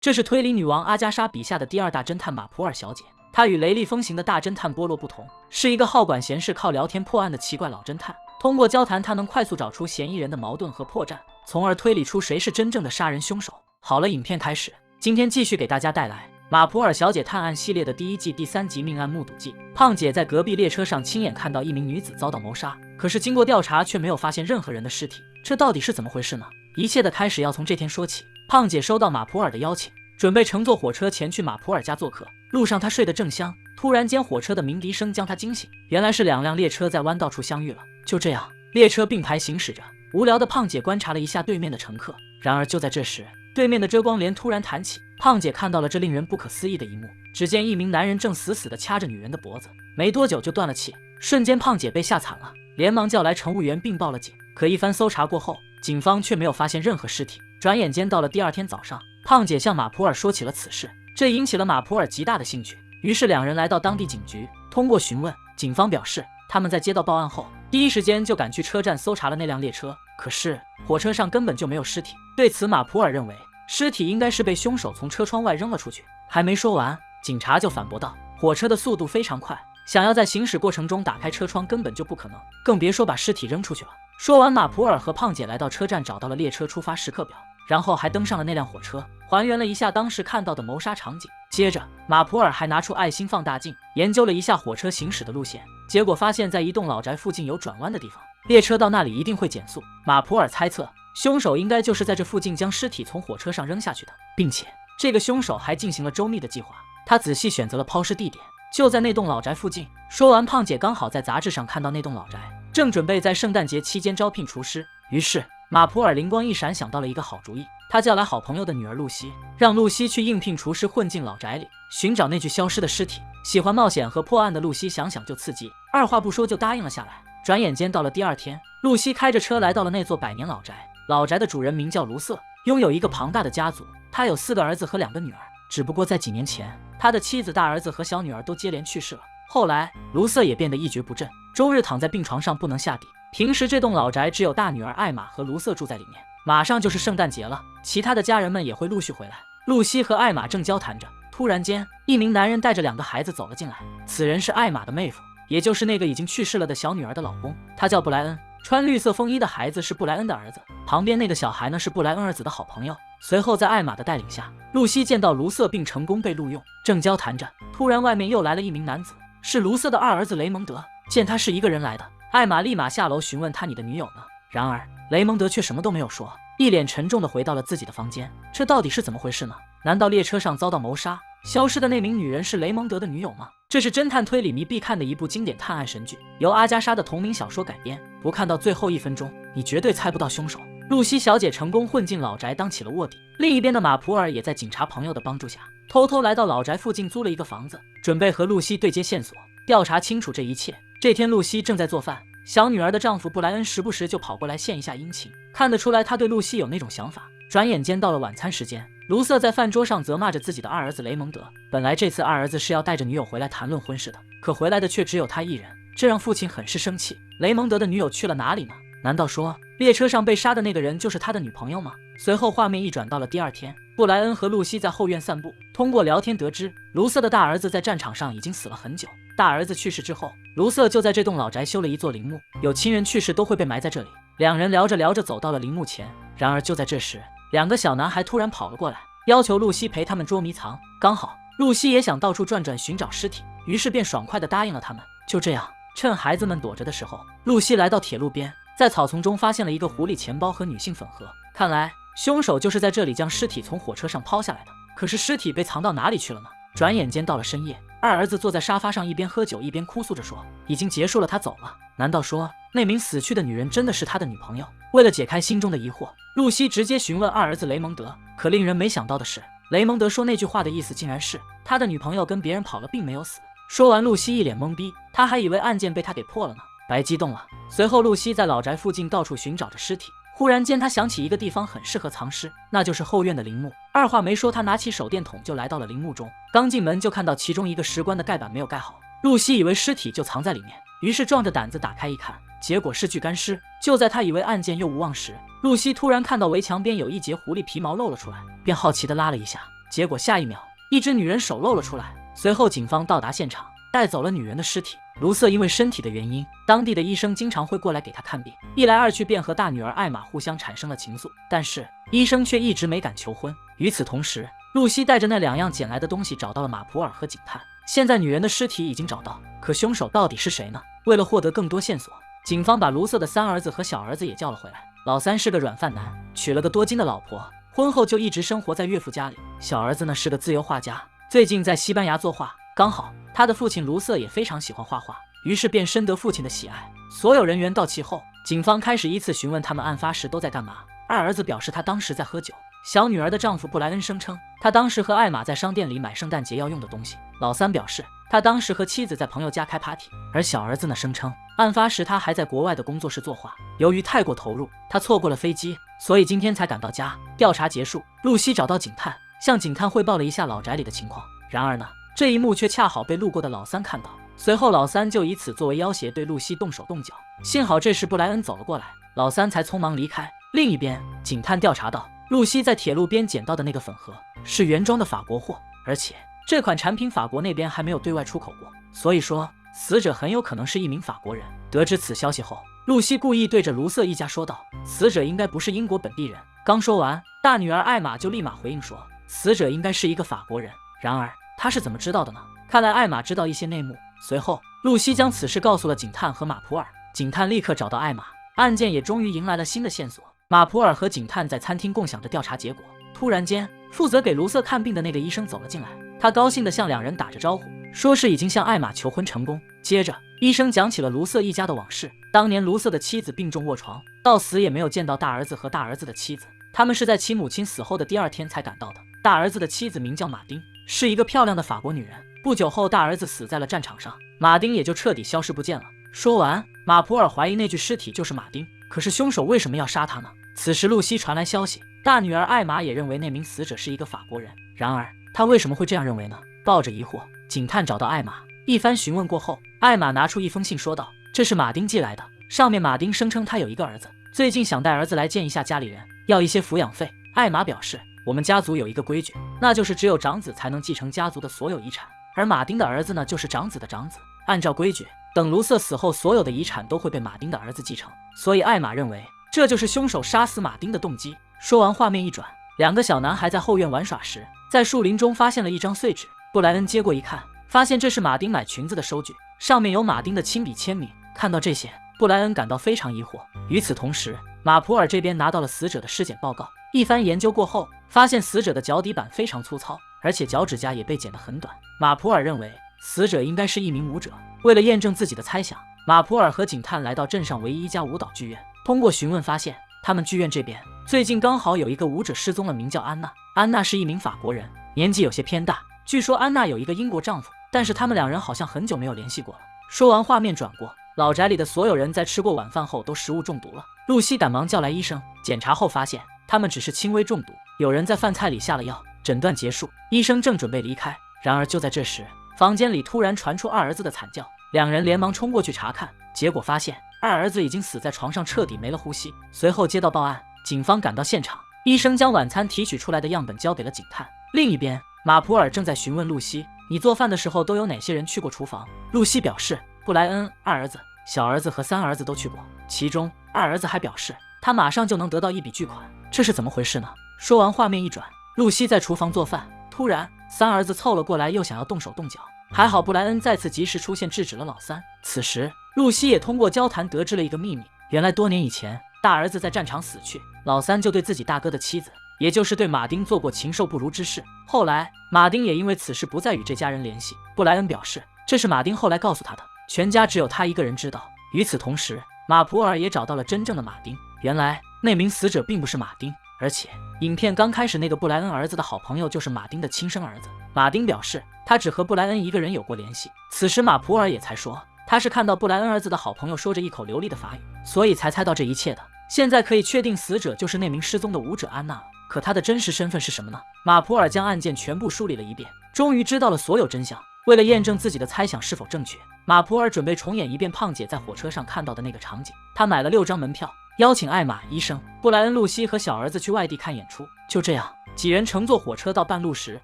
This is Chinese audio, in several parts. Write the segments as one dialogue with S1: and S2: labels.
S1: 这是推理女王阿加莎笔下的第二大侦探马普尔小姐。她与雷厉风行的大侦探波洛不同，是一个好管闲事、靠聊天破案的奇怪老侦探。通过交谈，她能快速找出嫌疑人的矛盾和破绽，从而推理出谁是真正的杀人凶手。好了，影片开始。今天继续给大家带来马普尔小姐探案系列的第1季第3集《命案目睹记》。胖姐在隔壁列车上亲眼看到一名女子遭到谋杀，可是经过调查却没有发现任何人的尸体，这到底是怎么回事呢？一切的开始要从这天说起。胖姐收到马普尔的邀请，准备乘坐火车前去马普尔家做客。路上她睡得正香，突然间火车的鸣笛声将她惊醒，原来是2辆列车在弯道处相遇了。就这样，列车并排行驶着，无聊的胖姐观察了一下对面的乘客。然而就在这时，对面的遮光帘突然弹起，胖姐看到了这令人不可思议的一幕。只见一名男人正死死地掐着女人的脖子，没多久就断了气。瞬间胖姐被吓惨了，连忙叫来乘务员并报了警。可一番搜查过后，警方却没有发现任何尸体。转眼间到了第2天早上，胖姐向马普尔说起了此事，这引起了马普尔极大的兴趣。于是2人来到当地警局，通过询问，警方表示他们在接到报案后，第一时间就赶去车站搜查了那辆列车。可是火车上根本就没有尸体。对此，马普尔认为尸体应该是被凶手从车窗外扔了出去。还没说完，警察就反驳道，火车的速度非常快，想要在行驶过程中打开车窗根本就不可能，更别说把尸体扔出去了。说完，马普尔和胖姐来到车站，找到了列车出发时刻表，然后还登上了那辆火车，还原了一下当时看到的谋杀场景。接着马普尔还拿出爱心放大镜，研究了一下火车行驶的路线，结果发现在一栋老宅附近有转弯的地方，列车到那里一定会减速。马普尔猜测凶手应该就是在这附近将尸体从火车上扔下去的，并且这个凶手还进行了周密的计划。他仔细选择了抛尸地点，就在那栋老宅附近。说完，胖姐刚好在杂志上看到那栋老宅正准备在圣诞节期间招聘厨师，于是马普尔灵光一闪，想到了一个好主意。他叫来好朋友的女儿露西，让露西去应聘厨师，混进老宅里寻找那具消失的尸体。喜欢冒险和破案的露西想想就刺激，二话不说就答应了下来。转眼间到了第2天，露西开着车来到了那座100年老宅。老宅的主人名叫卢瑟，拥有一个庞大的家族，他有4个儿子和2个女儿。只不过在几年前，他的妻子、大儿子和小女儿都接连去世了。后来卢瑟也变得一蹶不振，终日躺在病床上不能下地。平时这栋老宅只有大女儿艾玛和卢瑟住在里面。马上就是圣诞节了，其他的家人们也会陆续回来。露西和艾玛正交谈着，突然间一名男人带着2个孩子走了进来。此人是艾玛的妹夫，也就是那个已经去世了的小女儿的老公，他叫布莱恩。穿绿色风衣的孩子是布莱恩的儿子，旁边那个小孩呢是布莱恩儿子的好朋友。随后在艾玛的带领下，露西见到卢瑟并成功被录用。正交谈着，突然外面又来了一名男子，是卢瑟的2儿子雷蒙德。见他是一个人来的，艾玛立马下楼询问他，你的女友呢？然而雷蒙德却什么都没有说，一脸沉重地回到了自己的房间。这到底是怎么回事呢？难道列车上遭到谋杀，消失的那名女人是雷蒙德的女友吗？这是侦探推理迷必看的一部经典探案神剧，由阿加莎的同名小说改编。不看到最后1分钟，你绝对猜不到凶手。露西小姐成功混进老宅，当起了卧底。另一边的马普尔也在警察朋友的帮助下，偷偷来到老宅附近租了一个房子，准备和露西对接线索，调查清楚这一切。这天露西正在做饭，小女儿的丈夫布莱恩时不时就跑过来献一下殷勤，看得出来他对露西有那种想法。转眼间到了晚餐时间，卢瑟在饭桌上责骂着自己的2儿子雷蒙德。本来这次2儿子是要带着女友回来谈论婚事的，可回来的却只有他一人，这让父亲很是生气。雷蒙德的女友去了哪里呢？难道说列车上被杀的那个人就是他的女朋友吗？随后画面一转到了第2天，布莱恩和露西在后院散步，通过聊天得知卢瑟的大儿子在战场上已经死了很久。大儿子去世之后，卢瑟就在这栋老宅修了一座陵墓，有亲人去世都会被埋在这里。2人聊着聊着走到了陵墓前，然而就在这时，2个小男孩突然跑了过来，要求露西陪他们捉迷藏。刚好露西也想到处转转寻找尸体，于是便爽快地答应了他们。就这样，趁孩子们躲着的时候，露西来到铁路边，在草丛中发现了一个狐狸钱包和女性粉盒。看来凶手就是在这里将尸体从火车上抛下来的。可是尸体被藏到哪里去了呢？转眼间到了深夜，2儿子坐在沙发上一边喝酒一边哭诉着说，已经结束了，他走了。难道说那名死去的女人真的是他的女朋友？为了解开心中的疑惑，露西直接询问2儿子雷蒙德。可令人没想到的是，雷蒙德说那句话的意思竟然是他的女朋友跟别人跑了，并没有死。说完，露西一脸懵逼，他还以为案件被他给破了呢，白激动了。随后露西在老宅附近到处寻找着尸体，忽然间他想起一个地方很适合藏尸，那就是后院的陵墓。二话没说，他拿起手电筒就来到了陵墓中。刚进门就看到其中一个石棺的盖板没有盖好，露西以为尸体就藏在里面，于是壮着胆子打开一看，结果是具干尸。就在他以为案件又无望时，露西突然看到围墙边有一截狐狸皮毛露了出来，便好奇地拉了一下。结果下一秒，一只女人手露了出来。随后警方到达现场，带走了女人的尸体。卢瑟因为身体的原因，当地的医生经常会过来给她看病，一来二去便和大女儿艾玛互相产生了情愫。但是医生却一直没敢求婚。与此同时，露西带着那2样捡来的东西找到了马普尔和警探。现在女人的尸体已经找到，可凶手到底是谁呢？为了获得更多线索，警方把卢瑟的3儿子和小儿子也叫了回来。老三是个软饭男，娶了个多金的老婆，婚后就一直生活在岳父家里。小儿子呢是个自由画家，最近在西班牙作画，刚好他的父亲卢瑟也非常喜欢画画，于是便深得父亲的喜爱。所有人员到齐后，警方开始依次询问他们案发时都在干嘛。二儿子表示他当时在喝酒，小女儿的丈夫布莱恩声称他当时和艾玛在商店里买圣诞节要用的东西。老三表示他当时和妻子在朋友家开 party， 而小儿子呢声称案发时他还在国外的工作室作画，由于太过投入，他错过了飞机，所以今天才赶到家。调查结束，露西找到警探，向警探汇报了一下老宅里的情况。然而呢，这一幕却恰好被路过的老三看到，随后老三就以此作为要挟，对露西动手动脚。幸好这时布莱恩走了过来，老三才匆忙离开。另一边，警探调查到露西在铁路边捡到的那个粉盒是原装的法国货，而且这款产品法国那边还没有对外出口过，所以说死者很有可能是一名法国人。得知此消息后，露西故意对着卢瑟一家说道，死者应该不是英国本地人。刚说完，大女儿艾玛就立马回应说，死者应该是一个法国人。然而她是怎么知道的呢？看来艾玛知道一些内幕。随后露西将此事告诉了警探和马普尔，警探立刻找到艾玛，案件也终于迎来了新的线索。马普尔和警探在餐厅共享着调查结果，突然间负责给卢瑟看病的那个医生走了进来，他高兴地向2人打着招呼，说是已经向艾玛求婚成功。接着医生讲起了卢瑟一家的往事，当年卢瑟的妻子病重卧床，到死也没有见到大儿子和大儿子的妻子，他们是在其母亲死后的第2天才赶到的。大儿子的妻子名叫马丁，是一个漂亮的法国女人。不久后大儿子死在了战场上，马丁也就彻底消失不见了。说完，马普尔怀疑那具尸体就是马丁，可是凶手为什么要杀他呢？此时露西传来消息，大女儿艾玛也认为那名死者是一个法国人。然而她为什么会这样认为呢？抱着疑惑，警探找到艾玛，一番询问过后，艾玛拿出一封信说道，这是马丁寄来的，上面马丁声称他有一个儿子，最近想带儿子来见一下家里人，要一些抚养费。艾玛表示，我们家族有一个规矩，那就是只有长子才能继承家族的所有遗产，而马丁的儿子呢就是长子的长子，按照规矩，等卢瑟死后，所有的遗产都会被马丁的儿子继承，所以艾玛认为这就是凶手杀死马丁的动机。说完，画面一转，2个小男孩在后院玩耍时，在树林中发现了一张碎纸。布莱恩接过一看，发现这是马丁买裙子的收据，上面有马丁的亲笔签名。看到这些，布莱恩感到非常疑惑。与此同时，马普尔这边拿到了死者的尸检报告，一番研究过后，发现死者的脚底板非常粗糙，而且脚趾甲也被剪得很短。马普尔认为死者应该是一名舞者。为了验证自己的猜想，马普尔和警探来到镇上唯一一家舞蹈剧院，通过询问发现，他们剧院这边最近刚好有一个舞者失踪了，名叫安娜。安娜是一名法国人，年纪有些偏大，据说安娜有一个英国丈夫，但是他们2人好像很久没有联系过了。说完，画面转过，老宅里的所有人在吃过晚饭后都食物中毒了。露西赶忙叫来医生，检查后发现他们只是轻微中毒，有人在饭菜里下了药。诊断结束，医生正准备离开，然而就在这时，房间里突然传出2儿子的惨叫，2人连忙冲过去查看，结果发现2儿子已经死在床上，彻底没了呼吸。随后接到报案，警方赶到现场，医生将晚餐提取出来的样本交给了警探。另一边，马普尔正在询问露西，你做饭的时候都有哪些人去过厨房？露西表示，布莱恩、2儿子、小儿子和3儿子都去过，其中2儿子还表示他马上就能得到一笔巨款，这是怎么回事呢？说完，画面一转，露西在厨房做饭，突然3儿子凑了过来，又想要动手动脚，还好布莱恩再次及时出现，制止了老三。此时露西也通过交谈得知了一个秘密，原来多年以前，大儿子在战场死去，老三就对自己大哥的妻子，也就是对马丁做过禽兽不如之事。后来马丁也因为此事不再与这家人联系。布莱恩表示，这是马丁后来告诉他的，全家只有他一个人知道。与此同时，马普尔也找到了真正的马丁，原来那名死者并不是马丁，而且影片刚开始那个布莱恩儿子的好朋友就是马丁的亲生儿子。马丁表示他只和布莱恩一个人有过联系。此时马普尔也才说，他是看到布莱恩儿子的好朋友说着一口流利的法语，所以才猜到这一切的。现在可以确定死者就是那名失踪的舞者安娜了，可她的真实身份是什么呢？马普尔将案件全部梳理了一遍，终于知道了所有真相。为了验证自己的猜想是否正确，马普尔准备重演一遍胖姐在火车上看到的那个场景。他买了6张门票，邀请艾玛、医生、布莱恩、露西和小儿子去外地看演出。就这样，几人乘坐火车到半路时，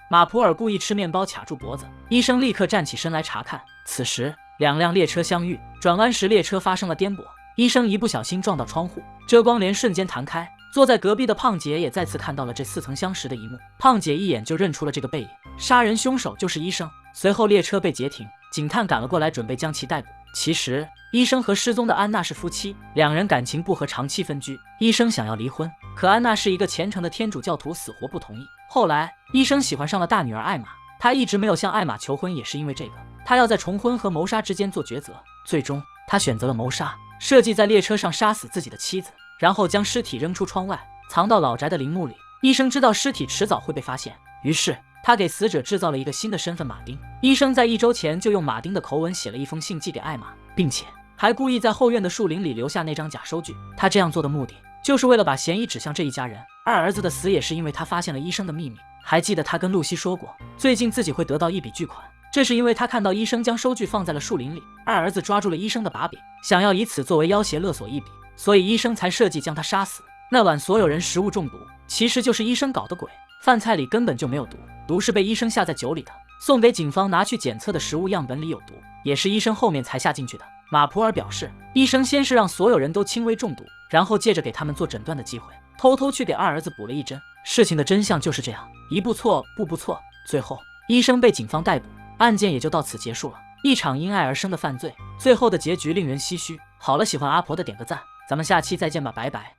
S1: 马普尔故意吃面包卡住脖子，医生立刻站起身来查看。此时，两辆列车相遇，转弯时列车发生了颠簸，医生一不小心撞到窗户，遮光帘瞬间弹开。坐在隔壁的胖姐也再次看到了这似曾相识的一幕，胖姐一眼就认出了这个背影，杀人凶手就是医生。随后列车被截停，警探赶了过来，准备将其逮捕。其实医生和失踪的安娜是夫妻，两人感情不和，长期分居。医生想要离婚，可安娜是一个虔诚的天主教徒，死活不同意。后来医生喜欢上了大女儿艾玛，他一直没有向艾玛求婚，也是因为这个，他要在重婚和谋杀之间做抉择。最终他选择了谋杀，设计在列车上杀死自己的妻子，然后将尸体扔出窗外，藏到老宅的陵墓里。医生知道尸体迟早会被发现，于是他给死者制造了一个新的身份马丁。医生在1周前就用马丁的口吻写了一封信寄给艾玛，并且还故意在后院的树林里留下那张假收据。他这样做的目的就是为了把嫌疑指向这一家人。二儿子的死也是因为他发现了医生的秘密。还记得他跟露西说过，最近自己会得到一笔巨款，这是因为他看到医生将收据放在了树林里。二儿子抓住了医生的把柄，想要以此作为要挟勒索一笔，所以医生才设计将他杀死。那晚所有人食物中毒，其实就是医生搞的鬼，饭菜里根本就没有毒，毒是被医生下在酒里的，送给警方拿去检测的食物样本里有毒，也是医生后面才下进去的。马普尔表示，医生先是让所有人都轻微中毒，然后借着给他们做诊断的机会，偷偷去给二儿子补了一针。事情的真相就是这样，一步错，步步错。最后医生被警方逮捕，案件也就到此结束了。一场因爱而生的犯罪，最后的结局令人唏嘘。好了，喜欢阿婆的点个赞，咱们下期再见吧，拜拜。